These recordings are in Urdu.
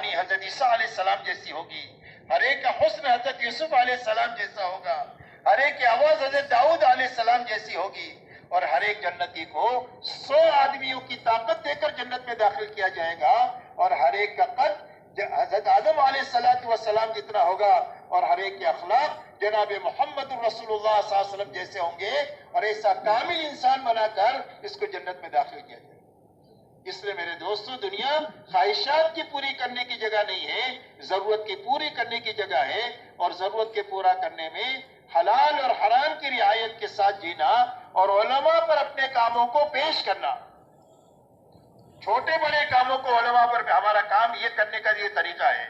زبانی حضرت عیسیٰ علیہ السلام جیسی ہوگی، ہر ایک کا حسن حضرت یوسف علیہ السلام جیسا ہوگا، ہر ایک کی آواز حضرت داؤد علیہ السلام جیسی ہوگی، اور ہر ایک جنتی کو 100 آدمیوں کی طاقت دے کر جنت میں داخل کیا جائے گا، اور ہر ایک کا قد حضرت آدم علیہ السلام جتنا ہوگا، اور ہر ایک کے اخلاق جناب محمد رسول اللہ صلی اللہ علیہ وسلم جیسے ہوں گے، اور ایسا کامل انسان بنا کر اس کو جنت میں داخل کیا جائے گا۔ اس لیے میرے دوستو، دنیا خواہشات کی پوری کرنے کی جگہ نہیں ہے، ضرورت کی پوری کرنے کی جگہ ہے، اور ضرورت کے پورا کرنے میں حلال اور حرام کی رعایت کے ساتھ جینا، اور علماء پر اپنے کاموں کو پیش کرنا، چھوٹے بڑے کاموں کو علماء پر ہمارا کام یہ کرنے کا یہ طریقہ ہے،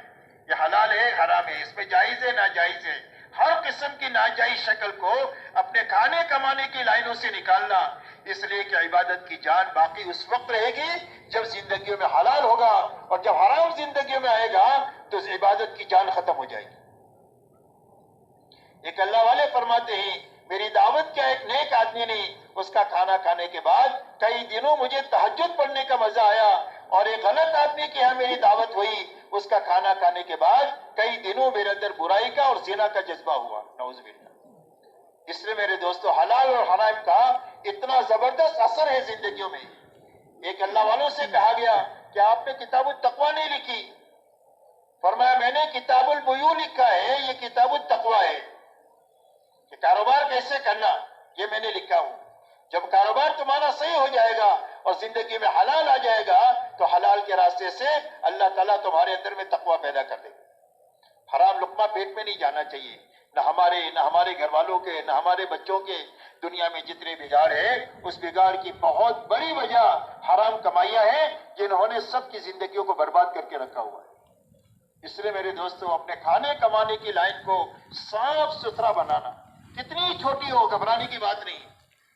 یہ حلال ہے حرام ہے، اس میں جائز ہے ناجائز ہے، ہر قسم کی ناجائز شکل کو اپنے کھانے کمانے کی لائنوں سے نکالنا، اس لیے کہ عبادت کی جان باقی اس وقت رہے گی جب زندگیوں میں حلال ہوگا، اور جب حرام زندگیوں میں آئے گا تو اس عبادت کی جان ختم ہو جائے گی۔ ایک اللہ والے فرماتے ہیں، میری دعوت کیا ایک نیک آدمی نے اس کا کھانا کھانے کے بعد کئی دنوں مجھے تہجد پڑھنے کا مزہ آیا، اور ایک غلط آدمی کے ہاں میری دعوت ہوئی، اس کا کھانا کھانے کے بعد کئی دنوں میرے اندر برائی کا اور زنا کا جذبہ ہوا، نعوذ باللہ۔ اس لیے میرے دوستو، حلال اور حرام کا اتنا زبردست اثر ہے زندگیوں میں۔ ایک اللہ والوں سے کہا گیا کہ آپ نے کتاب التقوی نہیں لکھی، فرمایا میں نے کتاب البیوع لکھا ہے، یہ کتاب التقوی ہے کہ کاروبار کیسے کرنا، یہ میں نے لکھا ہوں۔ جب کاروبار تمہارا صحیح ہو جائے گا اور زندگی میں حلال آ جائے گا تو حلال کے راستے سے اللہ تعالیٰ تمہارے اندر میں تقوی پیدا کر دے گا۔ حرام لقمہ پیٹ میں نہیں جانا چاہیے، نہ ہمارے گھر والوں کے، نہ ہمارے بچوں کے۔ دنیا میں جتنے بگاڑ ہے، اس بگاڑ کی بہت بڑی وجہ حرام کمائیاں ہیں، جنہوں نے سب کی زندگیوں کو برباد کر کے رکھا ہوا ہے۔ اس لیے میرے دوستو، اپنے کھانے کمانے کی لائن کو صاف ستھرا بنانا، کتنی چھوٹی ہو گھبرانے کی بات نہیں۔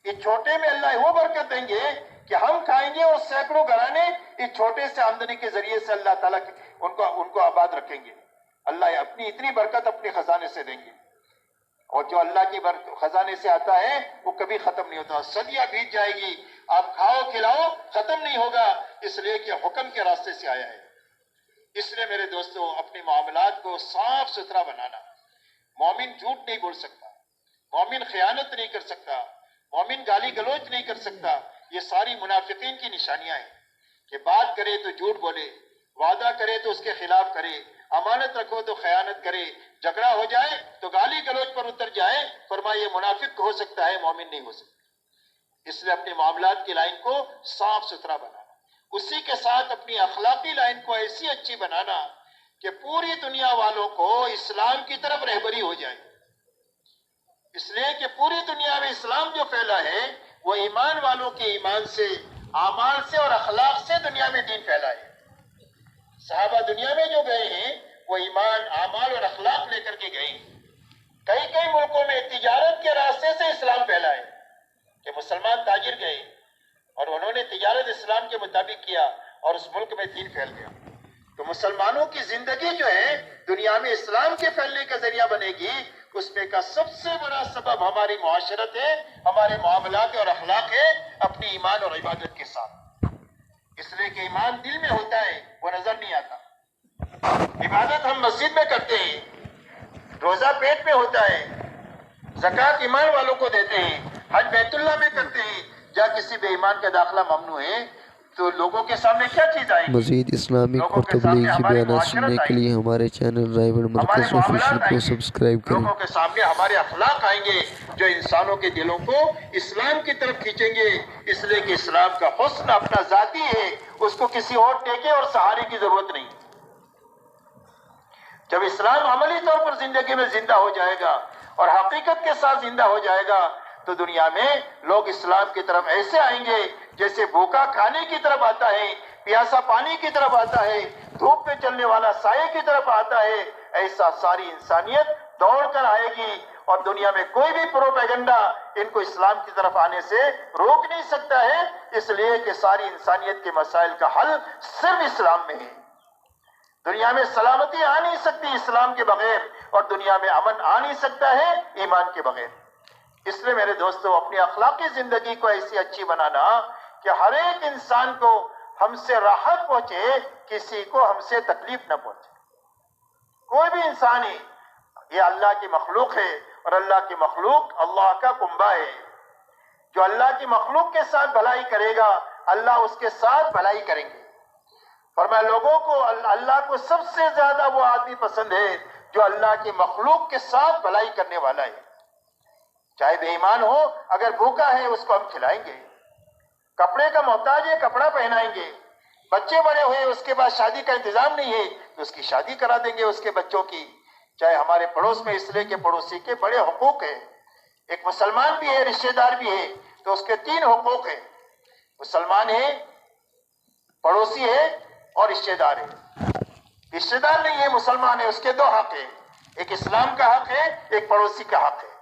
اس چھوٹے میں اللہ وہ برکت دیں گے کہ ہم کھائیں گے، اور سینکڑوں گھرانے اس چھوٹے سے آمدنی کے ذریعے سے اللہ تعالیٰ ان کو آباد رکھیں گے۔ اللہ اپنی اتنی برکت اپنے خزانے سے دیں گے، اور جو اللہ کی خزانے سے آتا ہے وہ کبھی ختم نہیں ہوتا، صدیاں بیت جائے گی، آپ کھاؤ کھلاؤ ختم نہیں ہوگا، اس لیے کہ حکم کے راستے سے آیا ہے۔ اس لیے میرے دوستو، اپنے معاملات کو صاف ستھرا بنانا۔ مومن جھوٹ نہیں بول سکتا، مومن خیانت نہیں کر سکتا، مومن گالی گلوچ نہیں کر سکتا۔ یہ ساری منافقین کی نشانیاں ہیں کہ بات کرے تو جھوٹ بولے، وعدہ کرے تو اس کے خلاف کرے، امانت رکھو تو خیانت کرے، جھگڑا ہو جائے تو گالی گلوچ پر اتر جائے۔ فرمایا یہ منافق ہو سکتا ہے، مومن نہیں ہو سکتا۔ اس لیے اپنے معاملات کی لائن کو صاف ستھرا بنانا، اسی کے ساتھ اپنی اخلاقی لائن کو ایسی اچھی بنانا کہ پوری دنیا والوں کو اسلام کی طرف رہبری ہو جائے۔ اس لیے کہ پوری دنیا میں اسلام جو پھیلا ہے وہ ایمان والوں کے ایمان سے، اعمال سے اور اخلاق سے دنیا میں دین پھیلا ہے۔ صحابہ دنیا میں جو گئے ہیں وہ ایمان، اعمال اور اخلاق لے کر کے گئے ہیں۔ کئی ملکوں میں تجارت کے راستے سے اسلام پھیلا ہے کہ مسلمان تاجر گئے اور انہوں نے تجارت اسلام کے مطابق کیا، اور اس ملک میں دین پھیل گیا۔ تو مسلمانوں کی زندگی جو ہے دنیا میں اسلام کے پھیلنے کا ذریعہ بنے گی، اس میں کا سب سے بڑا سبب ہماری معاشرت ہے، ہمارے معاملات اور اخلاق ہے، اپنی ایمان اور عبادت کے ساتھ۔ اس لیے کہ ایمان دل میں ہوتا ہے، وہ نظر نہیں آتا۔ عبادت ہم مسجد میں کرتے ہیں، روزہ پیٹ میں ہوتا ہے، زکوٰۃ ایمان والوں کو دیتے ہیں، حج بیت اللہ میں کرتے ہیں، جہاں کسی بے ایمان کا داخلہ ممنوع ہے تو لوگوں کے سامنے کیا چیز آئے گی؟ مزید اسلامک اور تبلیغی بیانات سننے کے لیے ہمارے چینل رائیوڈ مرکز آفیشل کو سبسکرائب کریں۔ لوگوں کے سامنے ہمارے اخلاق آئیں گے جو انسانوں کے دلوں کو اسلام کی طرف کھینچیں گے، اس لیے کہ اسلام کا حسن اپنا ذاتی ہے، اس کو کسی اور ٹیکے اور سہارے کی ضرورت نہیں۔ جب اسلام عملی طور پر زندگی میں زندہ ہو جائے گا اور حقیقت کے ساتھ زندہ ہو جائے گا تو دنیا میں لوگ اسلام کی طرف ایسے آئیں گے جیسے بھوکا کھانے کی طرف آتا ہے، پیاسا پانی کی طرف آتا ہے، دھوپ میں چلنے والا سائے کی طرف آتا ہے، ایسا ساری انسانیت دوڑ کر آئے گی، اور دنیا میں کوئی بھی پروپیگنڈا ان کو اسلام کی طرف آنے سے روک نہیں سکتا ہے، اس لیے کہ ساری انسانیت کے مسائل کا حل صرف اسلام میں ہے۔ دنیا میں سلامتی آ نہیں سکتی اسلام کے بغیر، اور دنیا میں امن آ نہیں سکتا ہے ایمان کے بغیر۔ اس لیے میرے دوستو، اپنی اخلاقی زندگی کو ایسی اچھی بنانا کہ ہر ایک انسان کو ہم سے راحت پہنچے، کسی کو ہم سے تکلیف نہ پہنچے۔ کوئی بھی انسان ہی، یہ اللہ کی مخلوق ہے، اور اللہ کی مخلوق اللہ کا کنبہ ہے۔ جو اللہ کی مخلوق کے ساتھ بھلائی کرے گا، اللہ اس کے ساتھ بھلائی کریں گے۔ فرمایا لوگوں کو اللہ کو سب سے زیادہ وہ آدمی پسند ہے جو اللہ کی مخلوق کے ساتھ بھلائی کرنے والا ہے۔ چاہے بے ایمان ہو، اگر بھوکا ہے اس کو ہم کھلائیں گے، کپڑے کا محتاج ہے کپڑا پہنائیں گے، بچے بڑے ہوئے اس کے بعد شادی کا انتظام نہیں ہے تو اس کی شادی کرا دیں گے اس کے بچوں کی۔ چاہے ہمارے پڑوس میں اس لیے کہ پڑوسی کے بڑے حقوق ہیں، ایک مسلمان بھی ہے رشتہ دار بھی ہے تو اس کے 3 حقوق ہیں، مسلمان ہے، پڑوسی ہے اور رشتہ دار ہے۔ رشتہ دار نہیں ہے، مسلمان ہے، اس کے 2 حق ہیں، ایک اسلام کا حق ہے، ایک پڑوسی کا حق ہے۔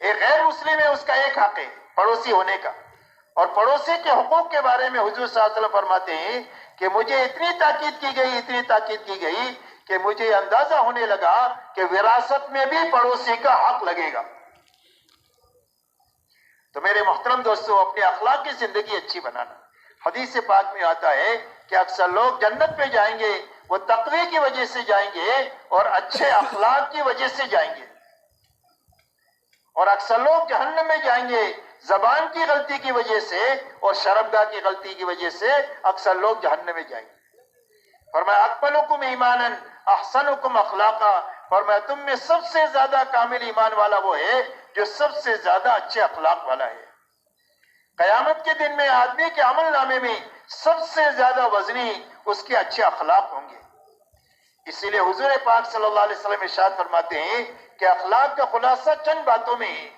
ایک غیر مسلم ہے، اس کا 1 حق ہے پڑوسی ہونے کا۔ اور پڑوسی کے حقوق کے بارے میں حضور صلی اللہ علیہ وسلم فرماتے ہیں کہ مجھے اتنی تاکید کی گئی کہ مجھے اندازہ ہونے لگا کہ وراثت میں بھی پڑوسی کا حق لگے گا۔ تو میرے محترم دوستو، اپنے اخلاق کی زندگی اچھی بنانا۔ حدیث پاک میں آتا ہے کہ اکثر لوگ جنت میں جائیں گے وہ تقوی کی وجہ سے جائیں گے اور اچھے اخلاق کی وجہ سے جائیں گے، اور اکثر لوگ جہنم میں جائیں گے زبان کی غلطی کی وجہ سے اور شرمگاہ کی غلطی کی وجہ سے، اکثر لوگ جہنم میں جائیں گے۔ فرمایا اکملکم ایمانا احسنکم اخلاقا، فرمایا تم میں سب سے زیادہ کامل ایمان والا وہ ہے جو سب سے زیادہ اچھے اخلاق والا ہے۔ قیامت کے دن میں آدمی کے عمل نامے میں سب سے زیادہ وزنی اس کے اچھے اخلاق ہوں گے۔ اسی لیے حضور پاک صلی اللہ علیہ وسلم ارشاد فرماتے ہیں کہ اخلاق کا خلاصہ چند باتوں میں ہے۔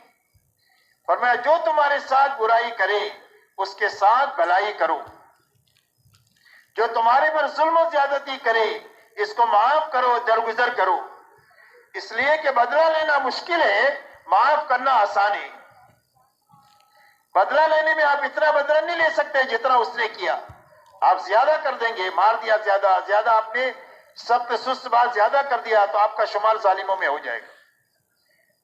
فرمایا جو تمہارے ساتھ برائی کرے اس کے ساتھ بھلائی کرو، جو تمہارے پر ظلم و زیادتی کرے اس کو معاف کرو، درگزر کرو، اس لیے کہ بدلہ لینا مشکل ہے، معاف کرنا آسان ہے۔ بدلہ لینے میں آپ اتنا بدلہ نہیں لے سکتے جتنا اس نے کیا، آپ زیادہ کر دیں گے، مار دیا زیادہ آپ نے سخت سست بات زیادہ کر دیا تو آپ کا شمار ظالموں میں ہو جائے گا۔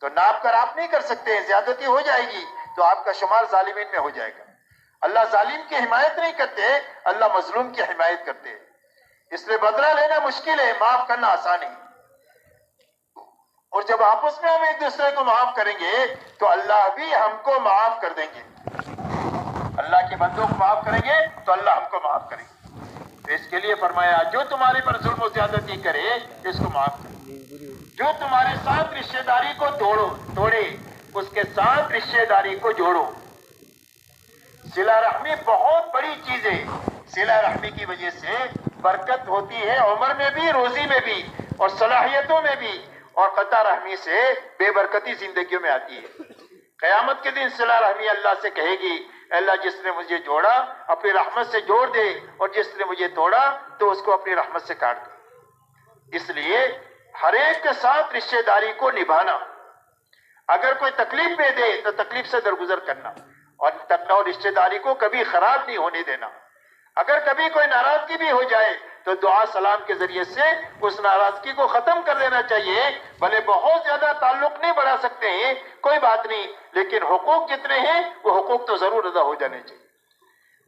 تو ناپ کر آپ نہیں کر سکتے، زیادتی ہو جائے گی تو آپ کا شمار ظالمین میں ہو جائے گا۔ اللہ ظالم کی حمایت نہیں کرتے، اللہ مظلوم کی حمایت کرتے، اس لیے بدلہ لینا مشکل ہے، معاف کرنا آسان ہے۔ اور جب آپس میں ہم ایک دوسرے کو معاف کریں گے تو اللہ بھی ہم کو معاف کر دیں گے۔ اللہ کے بندوں کو معاف کریں گے تو اللہ ہم کو معاف کریں گے۔ تو اس کے لیے فرمایا جو تمہارے پر ظلم و زیادتی کرے اس کو معاف کریں، جو تمہارے ساتھ رشتہ داری کو توڑے اس کے ساتھ رشتہ داری کو جوڑو۔ صلہ رحمی بہت بڑی چیز ہے، صلہ رحمی کی وجہ سے برکت ہوتی ہے عمر میں بھی، روزی میں بھی، اور صلاحیتوں میں بھی، اور قطع رحمی سے بے برکتی زندگیوں میں آتی ہے۔ قیامت کے دن صلہ رحمی اللہ سے کہے گی اے اللہ جس نے مجھے جوڑا اپنی رحمت سے جوڑ دے، اور جس نے مجھے توڑا تو اس کو اپنی رحمت سے کاٹ دے۔ اس لیے ہر ایک کے ساتھ رشتہ داری کو نبھانا، اگر کوئی تکلیف میں دے تو تکلیف سے درگزر کرنا، اور رشتہ داری کو کبھی خراب نہیں ہونے دینا۔ اگر کبھی کوئی ناراضگی بھی ہو جائے تو دعا سلام کے ذریعے سے اس ناراضگی کو ختم کر دینا چاہیے۔ بھلے بہت زیادہ تعلق نہیں بڑھا سکتے ہیں، کوئی بات نہیں، لیکن حقوق جتنے ہیں وہ حقوق تو ضرور ادا ہو جانے چاہیے۔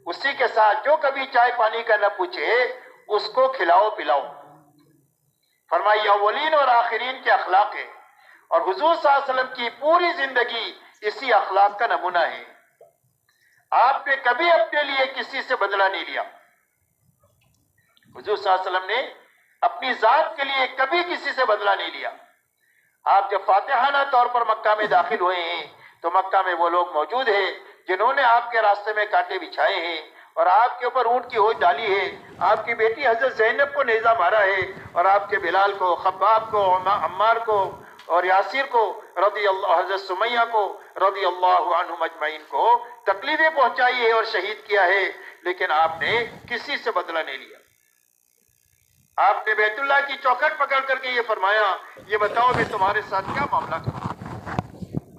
اسی کے ساتھ جو کبھی چائے پانی کا نہ پوچھے اس کو کھلاؤ پلاؤ۔ فرمایا اولین اور آخرین کے اخلاق ہے، اور حضور صلی اللہ علیہ وسلم کی پوری زندگی اسی اخلاق کا نمونہ ہے۔ آپ نے کبھی اپنے لیے کسی سے بدلہ نہیں لیا، حضور صلی اللہ علیہ وسلم نے اپنی ذات کے لیے کبھی کسی سے بدلہ نہیں لیا۔ آپ جب فاتحانہ طور پر مکہ میں داخل ہوئے ہیں تو مکہ میں وہ لوگ موجود ہیں جنہوں نے آپ کے راستے میں کانٹے بچھائے ہیں اور آپ کے اوپر اونٹ کی ہوج ڈالی ہے، آپ کی بیٹی حضرت زینب کو نیزہ مارا ہے، اور آپ کے بلال کو، خباب کو، عمار کو اور یاسر کو رضی اللہ، حضرت سمیہ کو رضی اللہ عنہم اجمعین کو تکلیفیں پہنچائی ہے اور شہید کیا ہے، لیکن آپ نے کسی سے بدلہ نہیں لیا۔ آپ نے بیت اللہ کی چوکھٹ پکڑ کر کے یہ فرمایا یہ بتاؤ میں تمہارے ساتھ کیا معاملہ کروں؟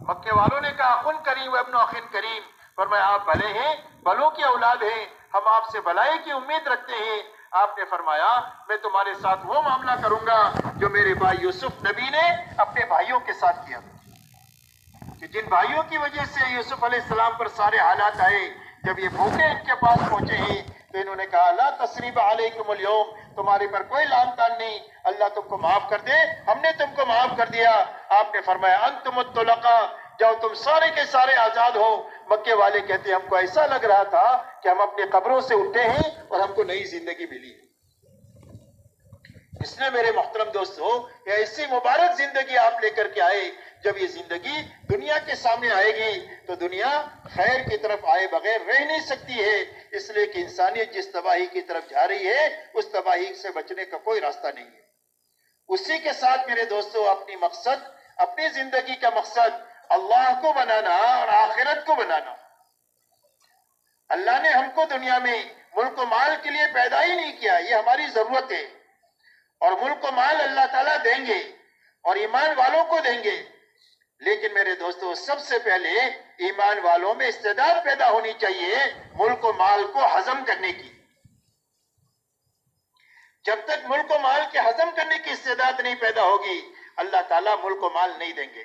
مکے والوں نے کہا اخن کریم و ابن اخن کریم، فرمایا آپ بھلے ہیں، بھلوں کی اولاد ہیں، ہم آپ سے بھلائی کی امید رکھتے ہیں۔ آپ نے فرمایا میں تمہارے ساتھ وہ معاملہ کروں گا جو میرے بھائی یوسف نبی نے اپنے بھائیوں کے ساتھ کیا، کہ جن بھائیوں کی وجہ سے یوسف علیہ السلام پر سارے حالات آئے، جب یہ بھوکے ان کے پاس پہنچے ہیں تو انہوں نے کہا لا تسریب علیکم اليوم، تمہارے پر کوئی لام تان نہیں، اللہ تم کو معاف کر دے، ہم نے تم کو معاف کر دیا۔ آپ نے فرمایا انتم الطلقاء، جاؤ تم سارے کے سارے آزاد ہو۔ مکے والے کہتے ہیں ہم کو ایسا لگ رہا تھا کہ ہم اپنی قبروں سے اٹھے ہیں اور ہم کو نئی زندگی ملی۔ اس لیے میرے محترم دوستو، یہ ایسی مبارک زندگی آپ لے کر کے آئے، جب یہ زندگی دنیا کے سامنے آئے گی تو دنیا خیر کی طرف آئے بغیر رہ نہیں سکتی ہے، اس لیے کہ انسانیت جس تباہی کی طرف جا رہی ہے اس تباہی سے بچنے کا کوئی راستہ نہیں ہے۔ اسی کے ساتھ میرے دوستو اپنی زندگی کا مقصد اللہ کو بنانا اور آخرت کو بنانا۔ اللہ نے ہم کو دنیا میں ملک و مال کے لیے پیدا ہی نہیں کیا، یہ ہماری ضرورت ہے، اور ملک و مال اللہ تعالیٰ دیں گے اور ایمان والوں کو دیں گے، لیکن میرے دوستو سب سے پہلے ایمان والوں میں استعداد پیدا ہونی چاہیے ملک و مال کو ہضم کرنے کی۔ جب تک ملک و مال کے ہضم کرنے کی استعداد نہیں پیدا ہوگی، اللہ تعالیٰ ملک و مال نہیں دیں گے،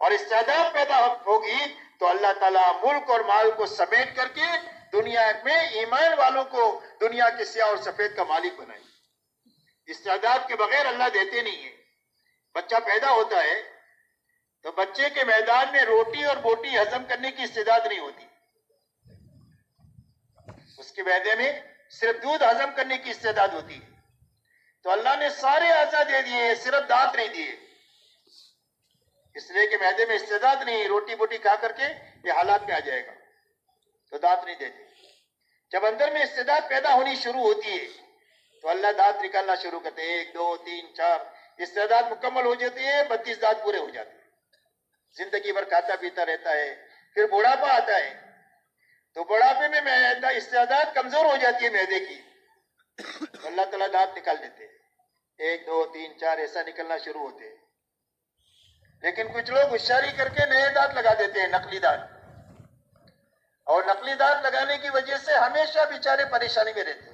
اور استعداد پیدا ہوگی تو اللہ تعالیٰ ملک اور مال کو سمیٹ کر کے دنیا میں ایمان والوں کو دنیا کے سیاہ اور سفید کا مالک بنائے۔ استعداد کے بغیر اللہ دیتے نہیں ہے۔ بچہ پیدا ہوتا ہے تو بچے کے میدان میں روٹی اور بوٹی ہضم کرنے کی استعداد نہیں ہوتی، اس کے معدے میں صرف دودھ ہضم کرنے کی استعداد ہوتی ہے۔ تو اللہ نے سارے اعضاء دے دیے، صرف دانت نہیں دیے، اس لیے کہ معدے میں استعداد نہیں، روٹی بوٹی کھا کر کے یہ حالات میں آ جائے گا، تو دانت نہیں دیتے۔ جب اندر میں استعداد پیدا ہونی شروع ہوتی ہے تو اللہ دانت نکالنا شروع کرتے ہیں، 1 2 3 4، استعداد مکمل ہو جاتی ہے، 32 دانت پورے ہو جاتے ہیں، زندگی بھر کھاتا پیتا رہتا ہے۔ پھر بڑھاپا آتا ہے تو بڑھاپے میں استعداد کمزور ہو جاتی ہے معدے کی، تو اللہ تعالیٰ دانت نکال دیتے ہیں، 1 2 3 4 ایسا نکلنا شروع ہوتے ہیں۔ لیکن کچھ لوگ ہوشیاری کر کے نئے دانت لگا دیتے ہیں، نقلی دانت، اور نقلی دانت لگانے کی وجہ سے ہمیشہ بیچارے پریشانی میں رہتے ہیں،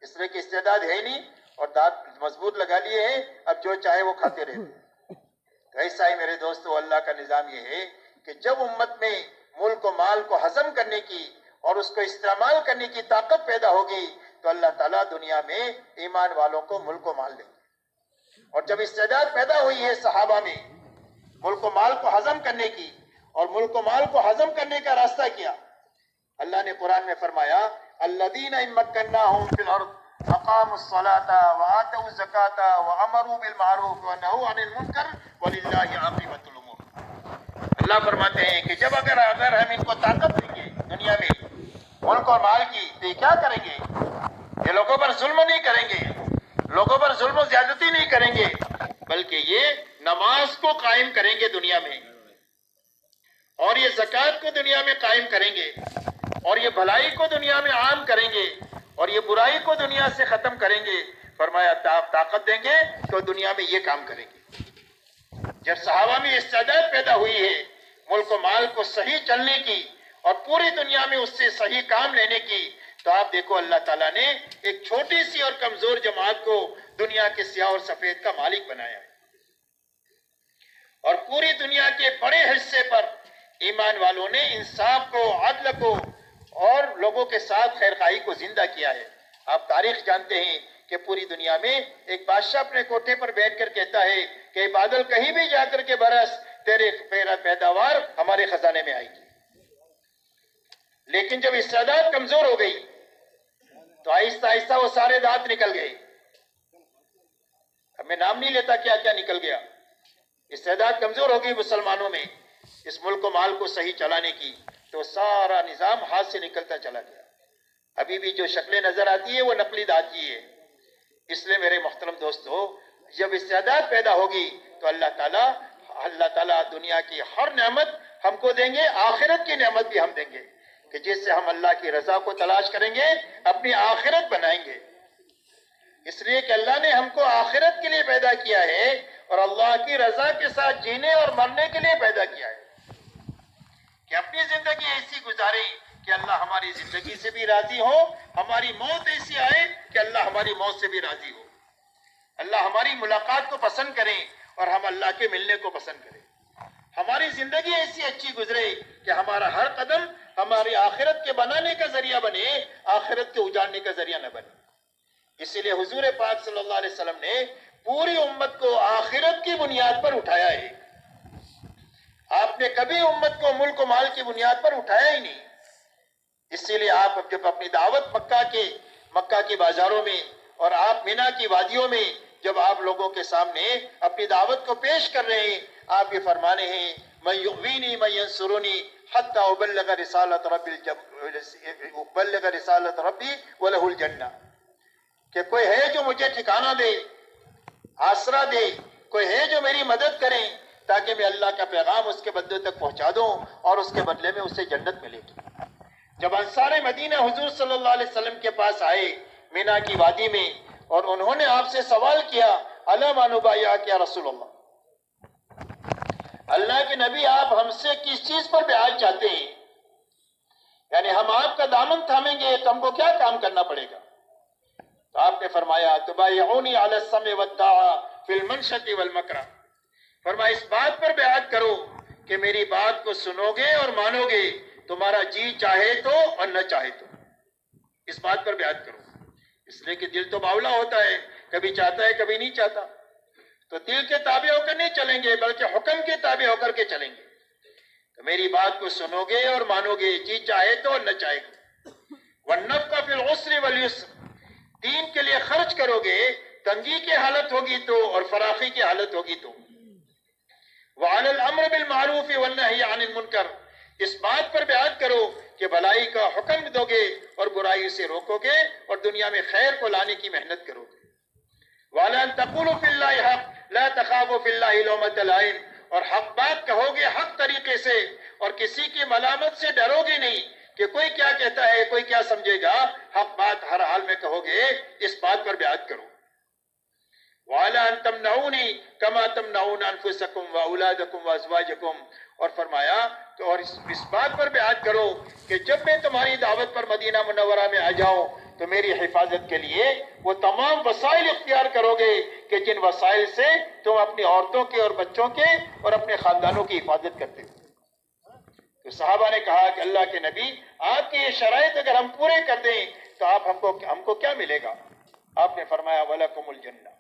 اس لیے کہ استعداد ہے نہیں اور دانت مضبوط لگا لیے ہیں، اب جو چاہے وہ کھاتے رہتے ہیں۔ تو ایسا ہی میرے دوستو اللہ کا نظام یہ ہے کہ جب امت میں ملک و مال کو ہضم کرنے کی اور اس کو استعمال کرنے کی طاقت پیدا ہوگی تو اللہ تعالیٰ دنیا میں ایمان والوں کو ملک و مال دیں گے۔ اور جب استعداد پیدا ہوئی ہے صحابہ میں ملک و مال کو ہضم کرنے کی، اور ملک و مال کو ہضم کرنے کا راستہ کیا، اللہ نے قرآن میں فرمایا الذین ان مکناہم فی الارض اقاموا الصلاة وآتوا الزکاة وامروا بالمعروف ونہوا عن المنکر وللہ عاقبۃ الامور۔ اللہ فرماتے ہیں کہ جب اگر ہم ان کو طاقت دیں گے دنیا میں ملک اور مال کی، تو یہ کیا کریں گے؟ یہ لوگوں پر ظلم نہیں کریں گے، لوگوں پر ظلم و زیادتی نہیں کریں گے، بلکہ یہ نماز کو قائم کریں گے دنیا میں، اور یہ زکوٰۃ کو دنیا میں قائم کریں گے، اور یہ بھلائی کو دنیا میں عام کریں گے، اور یہ برائی کو دنیا سے ختم کریں گے۔ فرمایا طاقت دیں گے تو دنیا میں یہ کام کریں گے۔ جب صحابہ میں استعداد پیدا ہوئی ہے ملک و مال کو صحیح چلنے کی اور پوری دنیا میں اس سے صحیح کام لینے کی، تو آپ دیکھو اللہ تعالیٰ نے ایک چھوٹی سی اور کمزور جماعت کو دنیا کے سیاہ اور سفید کا مالک بنایا ہے، اور پوری دنیا کے بڑے حصے پر ایمان والوں نے انصاف کو، عدل کو اور لوگوں کے ساتھ خیرخواہی کو زندہ کیا ہے۔ آپ تاریخ جانتے ہیں کہ پوری دنیا میں ایک بادشاہ اپنے کوٹھے پر بیٹھ کر کہتا ہے کہ بادل کہیں بھی جا کر کے برس، تیرے پیداوار ہمارے خزانے میں آئے گی۔ لیکن جب استعداد کمزور ہو گئی تو آہستہ آہستہ وہ سارے دانت نکل گئے۔ اب میں نام نہیں لیتا کیا کیا نکل گیا۔ استعداد کمزور ہو گئی مسلمانوں میں اس ملک و مال کو صحیح چلانے کی، تو سارا نظام ہاتھ سے نکلتا چلا گیا۔ ابھی بھی جو شکلیں نظر آتی ہے وہ نقلی دانت کی ہے۔ اس لیے میرے محترم دوستو، جب استعداد پیدا ہوگی تو اللہ تعالیٰ دنیا کی ہر نعمت ہم کو دیں گے، آخرت کی نعمت بھی ہم دیں گے، کہ جس سے ہم اللہ کی رضا کو تلاش کریں گے، اپنی آخرت بنائیں گے۔ اس لیے کہ اللہ نے ہم کو آخرت کے لیے پیدا کیا ہے اور اللہ کی رضا کے ساتھ جینے اور مرنے کے لیے پیدا کیا ہے، کہ اپنی زندگی ایسی گزاریں کہ اللہ ہماری زندگی سے بھی راضی ہو، ہماری موت ایسی آئے کہ اللہ ہماری موت سے بھی راضی ہو، اللہ ہماری ملاقات کو پسند کریں اور ہم اللہ کے ملنے کو پسند کریں، ہماری زندگی ایسی اچھی گزرے کہ ہمارا ہر قدم ہماری آخرت کے بنانے کا ذریعہ بنے، آخرت کے اجاڑنے کا ذریعہ نہ بنے۔ اسی لیے حضور پاک صلی اللہ علیہ وسلم نے پوری امت کو آخرت کی بنیاد پر اٹھایا ہے۔ آپ نے کبھی امت کو ملک و مال کی بنیاد پر اٹھایا ہی نہیں۔ اسی لیے آپ جب اپنی دعوت مکہ کے بازاروں میں اور آپ مینا کی وادیوں میں جب آپ لوگوں کے سامنے اپنی دعوت کو پیش کر رہے ہیں، آپ یہ فرمانے ہیں من یؤوینی من ینصرنی حتی ابلغ رسالت ربی ولہ الجنہ، کہ کوئی ہے جو مجھے ٹھکانہ دے، آسرا دے، کوئی ہے جو میری مدد کرے تاکہ میں اللہ کا پیغام اس کے بندوں تک پہنچا دوں اور اس کے بدلے میں اسے جنت ملے گی۔ جب انصار مدینہ حضور صلی اللہ علیہ وسلم کے پاس آئے مینا کی وادی میں اور انہوں نے آپ سے سوال کیا الا ما نبایعک یا رسول اللہ، اللہ کے نبی آپ ہم سے کس چیز پر بیعت چاہتے ہیں؟ یعنی ہم آپ کا دامن تھامیں گے تو ہم کو کیا کام کرنا پڑے گا؟ تو آپ نے فرمایا تبایعونی علی السمع والطاعہ فی المنشط والمکرہ، فرمایا اس بات پر بیعت کرو کہ میری بات کو سنو گے اور مانو گے، تمہارا جی چاہے تو اور نہ چاہے تو، اس بات پر بیعت کرو۔ اس لیے کہ دل تو باولا ہوتا ہے، کبھی چاہتا ہے کبھی نہیں چاہتا، تو دل کے تابع ہو کر نہیں چلیں گے بلکہ حکم کے تابع ہو کر کے چلیں گے۔ تو میری بات کو سنو گے اور مانو گے، جی چاہے تو اور نہ چاہے تو۔ وَالنَّفْقَ فِي الْعُسْرِ وَالْيُسْرِ، دین کے لیے خرچ کرو گے، تنگی کی حالت ہوگی تو اور فراخی کی حالت ہوگی تو۔ وَعَلَى الْأَمْرِ بِالْمَعْرُوفِ وَالنَّهْيِ عَنِ الْمُنْكَرِ، اس بات پر بیعت کرو کہ بھلائی کا حکم دو گے اور برائی سے روکو گے اور دنیا میں خیر کو لانے کی محنت کرو گے۔ وَعَلَى أَن تَقُولُوا فِي اللَّهِ حَقٍّ لَا تَخَافُوا فِي اللَّهِ لَوْمَةَ لَائِمٍ، اور حق بات کہو گے حق طریقے سے اور کسی کی ملامت سے ڈرو گے نہیں کہ کوئی کیا کہتا ہے کوئی کیا سمجھے گا، حق بات ہر حال میں کہو گے، اس بات پر بیعت کرو۔ وَعَلَىٰ أَن تَمْنَعُونِي كَمَا تَمْنَعُونَ أَنفُسَكُمْ وَأَوْلَادَكُمْ وَأَزْوَاجَكُمْ، اور فرمایا کہ اور اس بات پر بیعت کرو کہ جب میں تمہاری دعوت پر مدینہ منورہ میں آ جاؤں تو میری حفاظت کے لیے وہ تمام وسائل اختیار کرو گے کہ جن وسائل سے تم اپنی عورتوں کے اور بچوں کے اور اپنے خاندانوں کی حفاظت کرتے ہو۔ تو صحابہ نے کہا کہ اللہ کے نبی آپ کی یہ شرائط اگر ہم پورے کر دیں تو آپ ہم کو کیا ملے گا؟ آپ نے فرمایا وَلَكُمُ الْجَنَّةُ،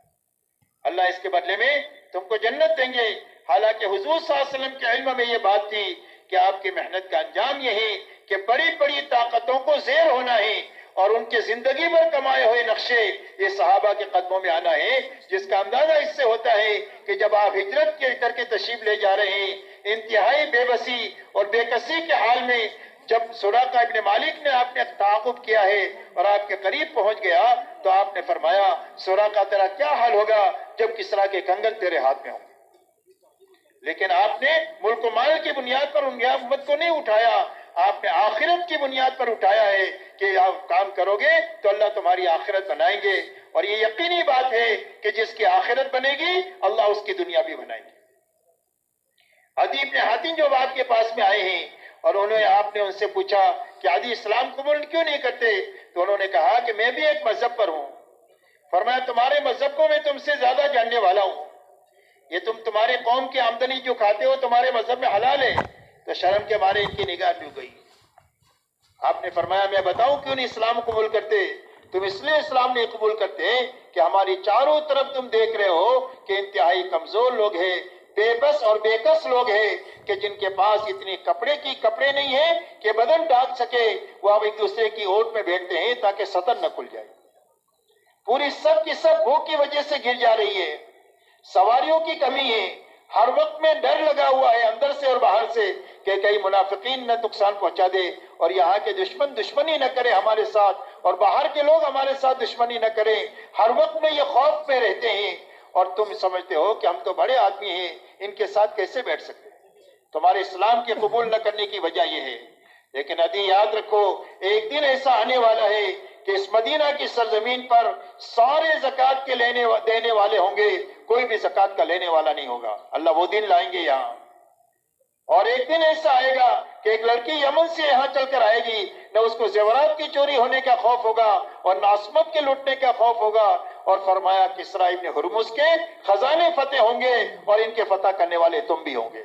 اللہ اس کے بدلے میں تم کو جنت دیں گے۔ حالانکہ حضور صلی اللہ علیہ وسلم کے علم میں یہ بات تھی کہ آپ کی محنت کا انجام یہ ہے کہ بڑی بڑی طاقتوں کو زیر ہونا ہے اور ان کے زندگی بھر کمائے ہوئے نقشے یہ صحابہ کے قدموں میں آنا ہے، جس کا اندازہ اس سے ہوتا ہے کہ جب آپ ہجرت کر کے تشریف لے جا رہے ہیں انتہائی بے بسی اور بے کسی کے حال میں، جب سراقہ ابن مالک نے آپ نے تعاقب کیا ہے اور آپ کے قریب پہنچ گیا تو آپ نے فرمایا سراقہ تیرا کیا حال ہوگا جب کسریٰ کے کنگن تیرے ہاتھ میں ہوں۔ لیکن آپ نے ملک و مال کی بنیاد پر امت کو نہیں اٹھایا، آپ نے آخرت کی بنیاد پر اٹھایا ہے کہ آپ کام کرو گے تو اللہ تمہاری آخرت بنائیں گے، اور یہ یقینی بات ہے کہ جس کی آخرت بنے گی اللہ اس کی دنیا بھی بنائیں گے۔ عدی بن حاتم جو آپ کے پاس میں آئے ہیں اور آپ نے ان سے پوچھا کہ عدی اسلام قبول کیوں نہیں کرتے، تو انہوں نے کہا کہ میں بھی ایک مذہب پر ہوں۔ فرمایا تمہارے مذہب کو میں تم سے زیادہ جاننے والا ہوں، یہ تمہارے قوم کی آمدنی جو کھاتے ہو تمہارے مذہب میں حلال ہے؟ تو شرم کے مارے ان کی نگاہ ڈوب گئی۔ آپ نے فرمایا میں بتاؤں کیوں نہیں اسلام قبول کرتے؟ تم اس لیے اسلام نہیں قبول کرتے کہ ہماری چاروں طرف تم دیکھ رہے ہو کہ انتہائی کمزور لوگ ہیں، بے بس اور بے کس لوگ ہیں کہ جن کے پاس اتنے کپڑے نہیں ہیں کہ بدن ڈھانپ سکے، وہ اب ایک دوسرے کی اوٹ میں بیٹھتے ہیں تاکہ سطر نہ کھل جائے۔ پوری سب کی سب بھوک کی وجہ سے گر جا رہی ہے، سواریوں کی کمی ہے، ہر وقت میں ڈر لگا ہوا ہے اندر سے اور باہر سے کہ کئی منافقین نہ نقصان پہنچا دے اور یہاں کے دشمنی نہ کرے ہمارے ساتھ اور باہر کے لوگ ہمارے ساتھ دشمنی نہ کریں، ہر وقت میں یہ خوف میں رہتے ہیں، اور تم سمجھتے ہو کہ ہم تو بڑے آدمی ہیں ان کے ساتھ کیسے بیٹھ سکتے ہیں؟ تمہارے اسلام کے قبول نہ کرنے کی وجہ یہ ہے۔ لیکن عدی یاد رکھو ایک دن ایسا آنے والا ہے کہ اس مدینہ کی سرزمین پر سارے زکوٰۃ کے دینے والے ہوں گے، کوئی بھی زکوٰۃ کا لینے والا نہیں ہوگا۔ اللہ وہ دن لائیں گے یہاں، اور ایک دن ایسا آئے گا کہ ایک لڑکی یمن سے یہاں چل کر آئے گی، نہ اس کو زیورات کی چوری ہونے کا خوف ہوگا اور نہ عصمت کے لوٹنے کا خوف ہوگا، اور فرمایا کسریٰ ابن ہرمز کے خزانے فتح ہوں گے اور ان کے فتح کرنے والے تم بھی ہوں گے۔